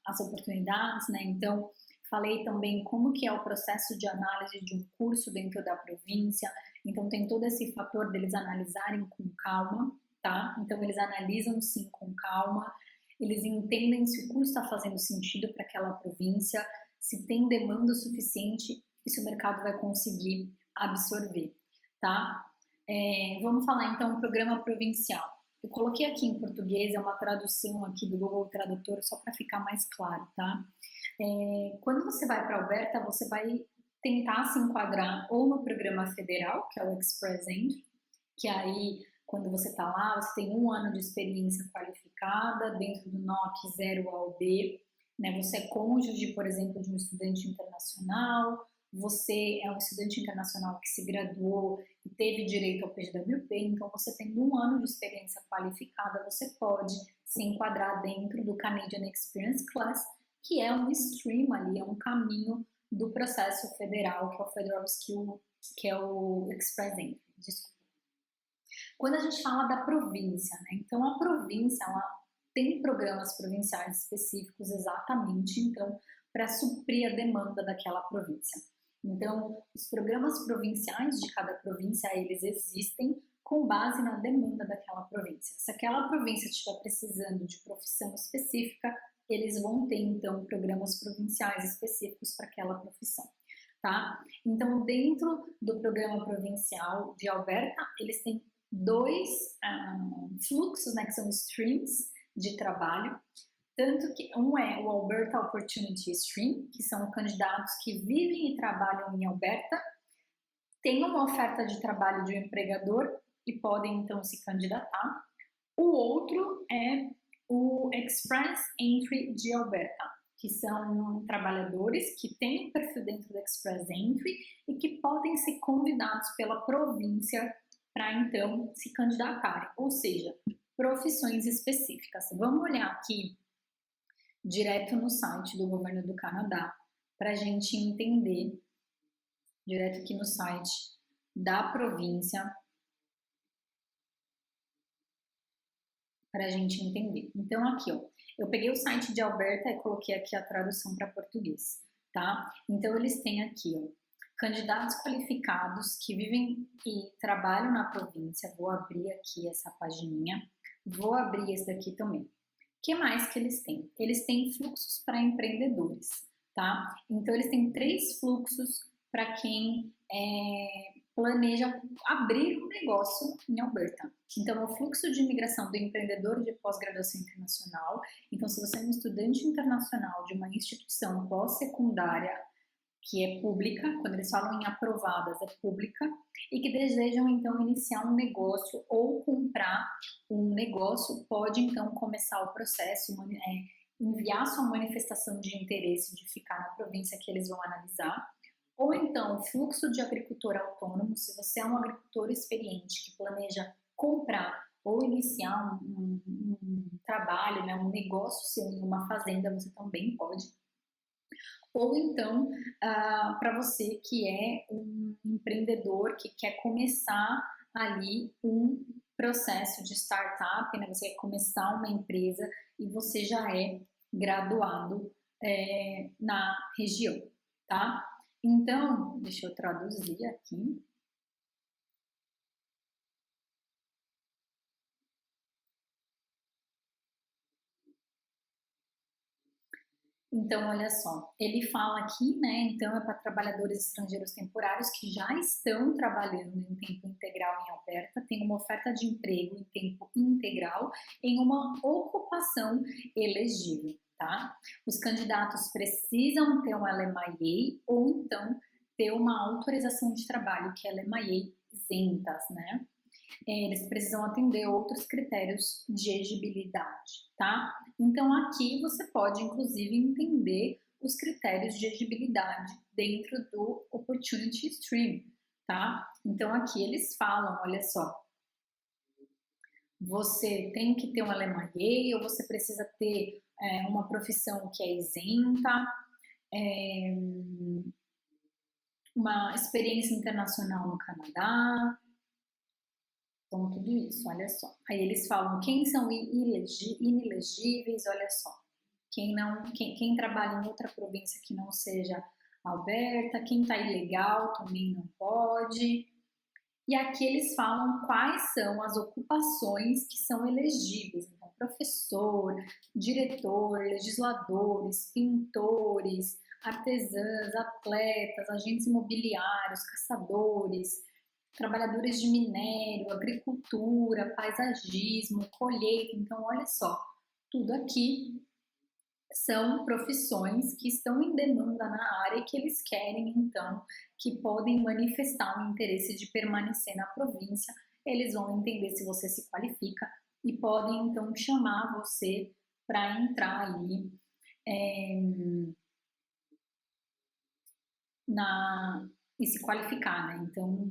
as oportunidades, né? Então, falei também como que é o processo de análise de um curso dentro da província. Então, tem todo esse fator deles analisarem com calma, tá? Então, eles analisam sim com calma, eles entendem se o curso está fazendo sentido para aquela província, se tem demanda suficiente e se o mercado vai conseguir absorver, tá? Vamos falar então do programa provincial. Eu coloquei aqui em português, é uma tradução aqui do Google Tradutor, só para ficar mais claro, tá? Quando você vai para Alberta, você vai tentar se enquadrar ou no programa federal, que é o Express Entry, que aí, quando você está lá, você tem 1 ano de experiência qualificada dentro do NOC 0 ao B, né? Você é cônjuge, por exemplo, de um estudante internacional, você é um estudante internacional que se graduou e teve direito ao PGWP, então você tem 1 ano de experiência qualificada, você pode se enquadrar dentro do Canadian Experience Class, que é um stream ali, é um caminho do processo federal, que é o Federal Skill, que é o Express Entry. Desculpa. Quando a gente fala da província, né? Então a província, ela tem programas provinciais específicos exatamente, então, para suprir a demanda daquela província. Então, os programas provinciais de cada província, eles existem com base na demanda daquela província. Se aquela província estiver precisando de profissão específica, eles vão ter, então, programas provinciais específicos para aquela profissão, tá? Então, dentro do programa provincial de Alberta, eles têm 2 fluxos, né, que são streams de trabalho, tanto que um é o Alberta Opportunity Stream, que são candidatos que vivem e trabalham em Alberta, têm uma oferta de trabalho de um empregador e podem então se candidatar. O outro é o Express Entry de Alberta, que são trabalhadores que têm um perfil dentro do Express Entry e que podem ser convidados pela província para então se candidatarem, ou seja, profissões específicas. Vamos olhar aqui direto no site do governo do Canadá para a gente entender, direto aqui no site da província, para a gente entender. Então aqui, ó, eu peguei o site de Alberta e coloquei aqui a tradução para português, tá? Então eles têm aqui, ó, candidatos qualificados que vivem e trabalham na província. Vou abrir aqui essa pagininha. Vou abrir esse daqui também. O que mais que eles têm? Eles têm fluxos para empreendedores, tá? Então, eles têm 3 fluxos para quem planeja abrir um negócio em Alberta. Então, é o fluxo de imigração do empreendedor de pós-graduação internacional. Então, se você é um estudante internacional de uma instituição pós-secundária que é pública, quando eles falam em aprovadas, é pública, e que desejam então iniciar um negócio ou comprar um negócio, pode então começar o processo, enviar sua manifestação de interesse de ficar na província que eles vão analisar, ou então fluxo de agricultor autônomo, se você é um agricultor experiente que planeja comprar ou iniciar um trabalho, né, um negócio seu em uma fazenda, você também pode. Ou então, para você que é um empreendedor que quer começar ali um processo de startup, né? Você quer começar uma empresa e você já é graduado na região, tá? Então, deixa eu traduzir aqui. Então, olha só, ele fala aqui, né, então é para trabalhadores estrangeiros temporários que já estão trabalhando em tempo integral em Alberta, tem uma oferta de emprego em tempo integral em uma ocupação elegível, tá? Os candidatos precisam ter um LMIA ou então ter uma autorização de trabalho, que é LMIA isentas, né? Eles precisam atender outros critérios de elegibilidade, tá? Então aqui você pode inclusive entender os critérios de elegibilidade dentro do Opportunity Stream, tá? Então aqui eles falam, olha só, você tem que ter um LMIA ou você precisa ter uma profissão que é isenta, uma experiência internacional no Canadá. Então, tudo isso, olha só. Aí eles falam quem são inelegíveis, olha só. Quem trabalha em outra província que não seja Alberta, quem está ilegal também não pode. E aqui eles falam quais são as ocupações que são elegíveis. Então, professor, diretor, legisladores, pintores, artesãs, atletas, agentes imobiliários, caçadores, trabalhadores de minério, agricultura, paisagismo, colheita. Então, olha só, tudo aqui são profissões que estão em demanda na área e que eles querem, então, que podem manifestar um interesse de permanecer na província. Eles vão entender se você se qualifica e podem, então, chamar você para entrar ali e se qualificar, né? Então,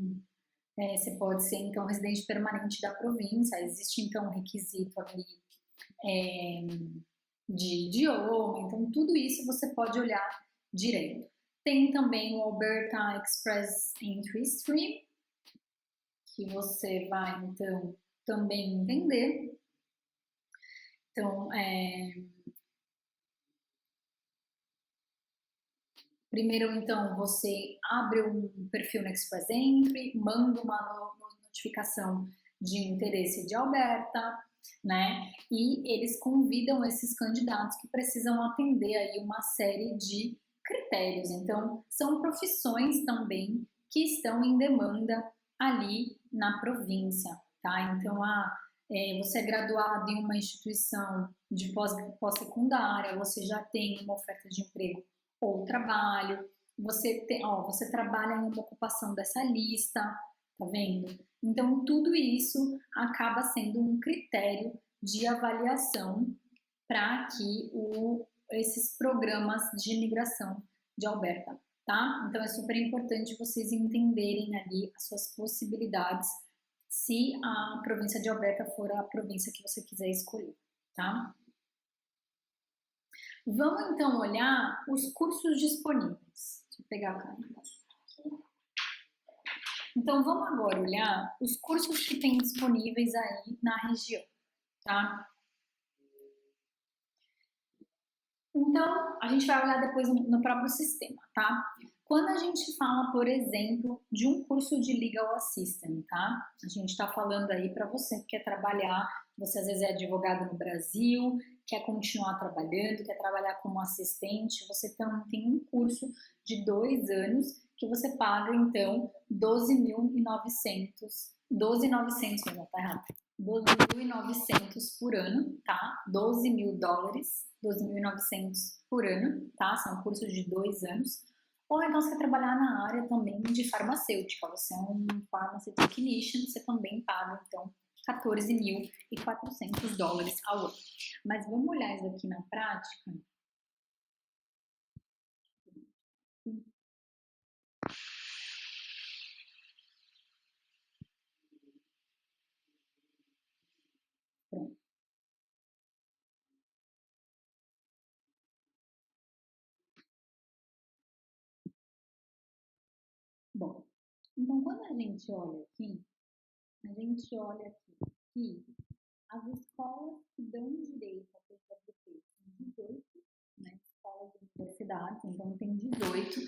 você pode ser, então, residente permanente da província, existe, então, um requisito ali de idioma, então, tudo isso você pode olhar direito. Tem também o Alberta Express Entry Stream, que você vai, então, também entender. Então, primeiro, então, você abre um perfil no Express Entry, manda uma notificação de interesse de Alberta, né? E eles convidam esses candidatos que precisam atender aí uma série de critérios. Então, são profissões também que estão em demanda ali na província, tá? Então, você é graduado em uma instituição de pós-secundária, você já tem uma oferta de emprego ou trabalho, você trabalha em uma ocupação dessa lista, tá vendo? Então, tudo isso acaba sendo um critério de avaliação para que esses programas de imigração de Alberta, tá? Então, é super importante vocês entenderem ali as suas possibilidades se a província de Alberta for a província que você quiser escolher, tá? Vamos então olhar os cursos disponíveis. Deixa eu pegar a caneta aqui. Então, vamos agora olhar os cursos que tem disponíveis aí na região, tá? Então, a gente vai olhar depois no próprio sistema, tá? Quando a gente fala, por exemplo, de um curso de Legal Assistant, tá? A gente está falando aí para você que quer trabalhar, você às vezes é advogado no Brasil, quer continuar trabalhando, quer trabalhar como assistente, você tem um curso de 2 anos que você paga, então, 12.900, tá errado, 12.900 por ano, tá? 12 mil dólares, 12.900 por ano, tá? São cursos de 2 anos. Ou então você quer trabalhar na área também de farmacêutica, você é um pharmacy technician, você também paga, então, 14.400 dólares ao ano. Mas vamos olhar isso aqui na prática? Pronto. Bom, então quando a gente olha aqui que as escolas que dão direito a PWP são 18, né? Escolas e universidades, então tem 18.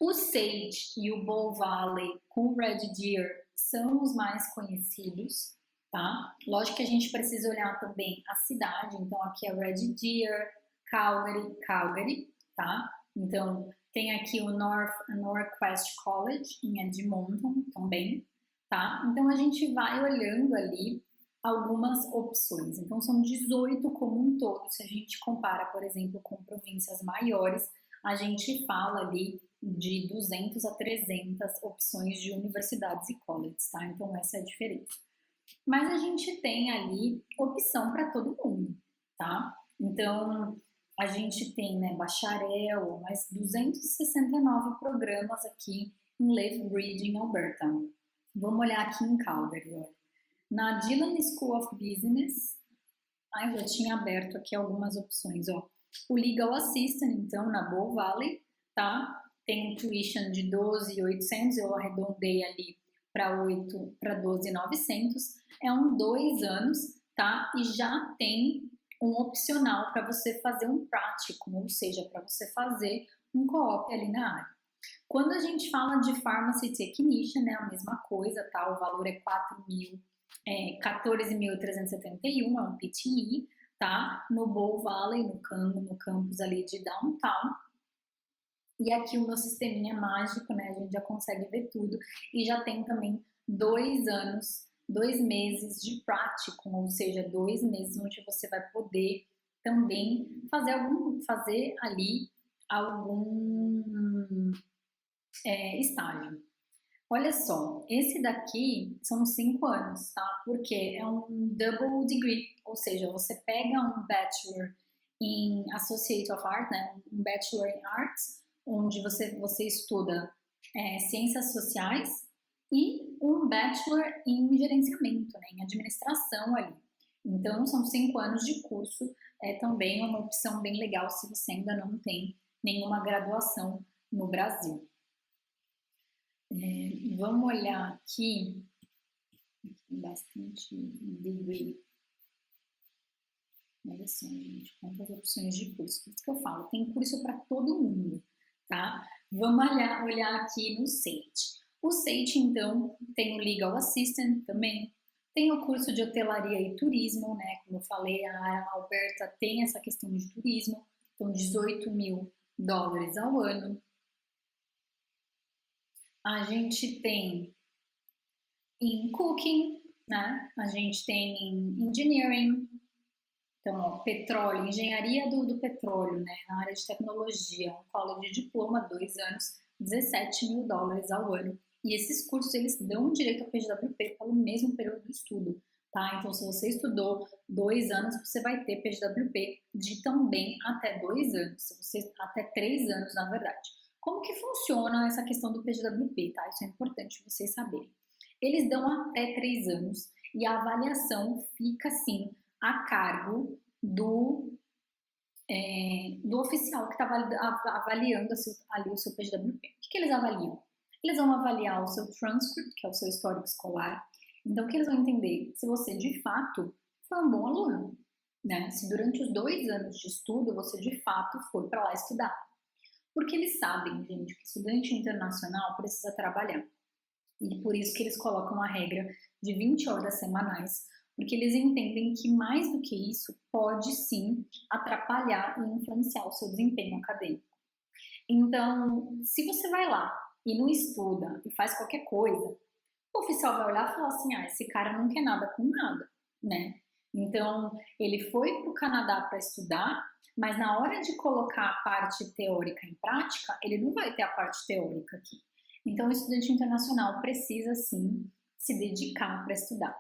O Sage e o Bow Valley com o Red Deer são os mais conhecidos, tá? Lógico que a gente precisa olhar também a cidade, então aqui é Red Deer, Calgary, tá? Então tem aqui o Northwest College em Edmonton também, tá? Então a gente vai olhando ali algumas opções. Então são 18 como um todo. Se a gente compara, por exemplo, com províncias maiores, a gente fala ali de 200 a 300 opções de universidades e colleges, tá? Então essa é a diferença. Mas a gente tem ali opção para todo mundo, tá? Então a gente tem, né, bacharel, mais 269 programas aqui em Lethbridge, em Alberta. Vamos olhar aqui em Calgary, olha. Na Dillon School of Business, eu já tinha aberto aqui algumas opções, ó. O Legal Assistant, então, na Bow Valley, tá? Tem tuition de 12.800, eu arredondei ali para 12.900. É 2 anos, tá? E já tem um opcional para você fazer um prático, ou seja, para você fazer um co-op ali na área. Quando a gente fala de Pharmacy Technician, é a mesma coisa, tá? O valor é 14.371, é um PTE, tá? No Bow Valley, no campus ali de Downtown. E aqui o meu sisteminha mágico, né? A gente já consegue ver tudo. E já tem também 2 anos, 2 meses de prático, ou seja, 2 meses onde você vai poder também fazer ali algum estágio. Olha só, esse daqui são 5 anos, tá? Porque é um double degree, ou seja, você pega um bachelor em Associate of Art, né, um Bachelor in Arts, onde você estuda Ciências Sociais e um Bachelor em Gerenciamento, né, em Administração ali. Então, são 5 anos de curso, é também uma opção bem legal se você ainda não tem nenhuma graduação no Brasil. Vamos olhar aqui, bastante degree. Olha só, gente, quantas opções de curso. Por isso que eu falo, tem curso para todo mundo, tá? Vamos olhar aqui no SAIT. O SAIT, então, tem o Legal Assistant também, tem o curso de hotelaria e turismo, né? Como eu falei, a Alberta tem essa questão de turismo, então $18 mil ao ano. A gente tem em cooking, né? A gente tem em engineering, então, ó, petróleo, engenharia do petróleo, né? Na área de tecnologia, um college de diploma, 2 anos, $17 mil ao ano. E esses cursos, eles dão direito ao PGWP pelo mesmo período do estudo, tá? Então, se você estudou 2 anos, você vai ter PGWP de também até 2 anos, se você, até 3 anos, na verdade. Como que funciona essa questão do PGWP, tá? Isso é importante vocês saberem. Eles dão até 3 anos e a avaliação fica, assim, a cargo do oficial que está avaliando ali o seu PGWP. O que eles avaliam? Eles vão avaliar o seu transcript, que é o seu histórico escolar. Então, o que eles vão entender? Se você, de fato, foi um bom aluno, né? Se durante os 2 anos de estudo, você, de fato, foi para lá estudar. Porque eles sabem, gente, que estudante internacional precisa trabalhar. E por isso que eles colocam a regra de 20 horas semanais, porque eles entendem que mais do que isso pode sim atrapalhar e influenciar o seu desempenho acadêmico. Então, se você vai lá e não estuda e faz qualquer coisa, o oficial vai olhar e falar assim, esse cara não quer nada com nada, né? Então, ele foi para o Canadá para estudar, mas na hora de colocar a parte teórica em prática, ele não vai ter a parte teórica aqui. Então, o estudante internacional precisa, sim, se dedicar para estudar.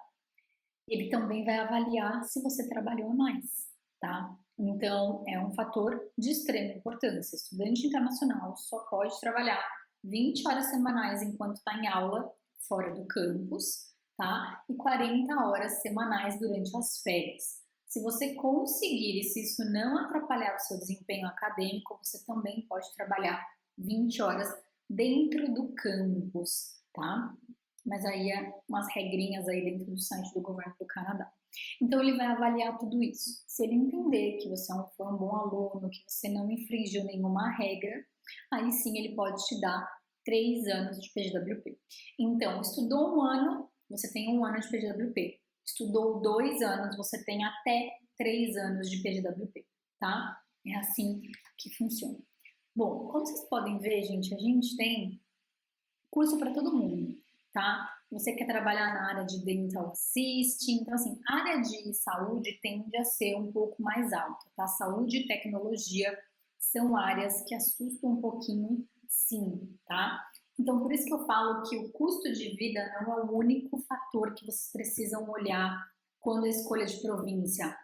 Ele também vai avaliar se você trabalhou mais, tá? Então, é um fator de extrema importância. Estudante internacional só pode trabalhar 20 horas semanais enquanto está em aula, fora do campus, tá? E 40 horas semanais durante as férias. Se você conseguir, e se isso não atrapalhar o seu desempenho acadêmico, você também pode trabalhar 20 horas dentro do campus, tá? Mas aí é umas regrinhas aí dentro do site do governo do Canadá. Então ele vai avaliar tudo isso. Se ele entender que você foi um bom aluno, que você não infringiu nenhuma regra, aí sim ele pode te dar 3 anos de PGWP. Então, estudou 1 ano, você tem 1 ano de PGWP. Estudou 2 anos, você tem até 3 anos de PGWP, tá? É assim que funciona. Bom, como vocês podem ver, gente, a gente tem curso para todo mundo, tá? Você quer trabalhar na área de dental assisting, então assim, a área de saúde tende a ser um pouco mais alta, tá? Saúde e tecnologia são áreas que assustam um pouquinho, sim, tá? Então, por isso que eu falo que o custo de vida não é o único fator que vocês precisam olhar quando a escolha de província.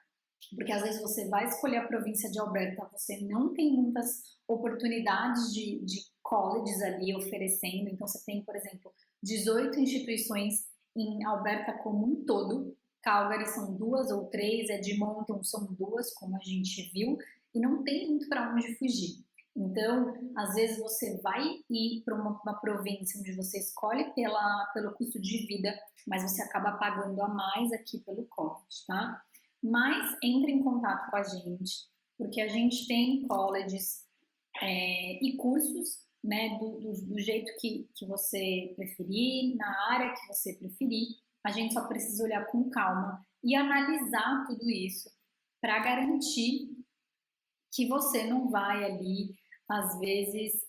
Porque às vezes você vai escolher a província de Alberta, você não tem muitas oportunidades de colleges ali oferecendo. Então, você tem, por exemplo, 18 instituições em Alberta como um todo. Calgary são 2 ou 3, Edmonton são 2, como a gente viu, e não tem muito para onde fugir. Então, às vezes você vai ir para uma província onde você escolhe pelo custo de vida, mas você acaba pagando a mais aqui pelo college, tá? Mas entre em contato com a gente, porque a gente tem colleges e cursos, né, do jeito que você preferir, na área que você preferir. A gente só precisa olhar com calma e analisar tudo isso para garantir que você não vai ali, às vezes,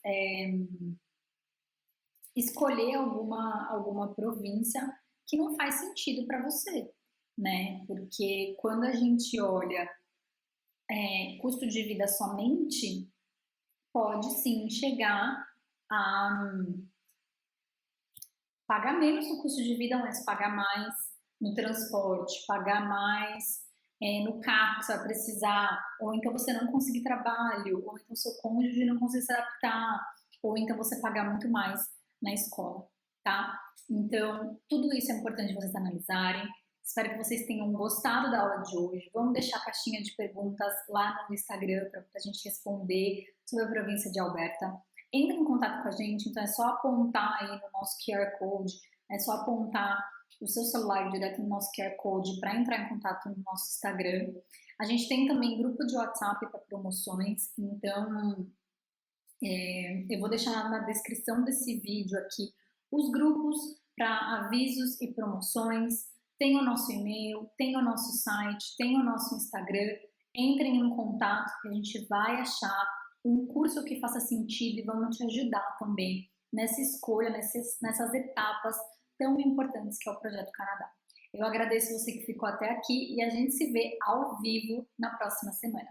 escolher alguma província que não faz sentido para você, né? Porque quando a gente olha custo de vida somente, pode sim chegar a pagar menos no custo de vida, mas pagar mais no transporte, pagar mais no carro que você vai precisar, ou então você não conseguir trabalho, ou então seu cônjuge não conseguir se adaptar, ou então você pagar muito mais na escola, tá? Então, tudo isso é importante vocês analisarem. Espero que vocês tenham gostado da aula de hoje. Vamos deixar a caixinha de perguntas lá no Instagram para a gente responder sobre a província de Alberta. Entre em contato com a gente, então é só apontar aí no nosso QR Code, é só apontar o seu celular direto no nosso QR Code para entrar em contato no nosso Instagram. A gente tem também grupo de WhatsApp para promoções, então eu vou deixar na descrição desse vídeo aqui os grupos para avisos e promoções. Tem o nosso e-mail, tem o nosso site, tem o nosso Instagram. Entrem em contato que a gente vai achar um curso que faça sentido e vamos te ajudar também nessa escolha, nessas etapas tão importantes que é o Projeto Canadá. Eu agradeço você que ficou até aqui e a gente se vê ao vivo na próxima semana.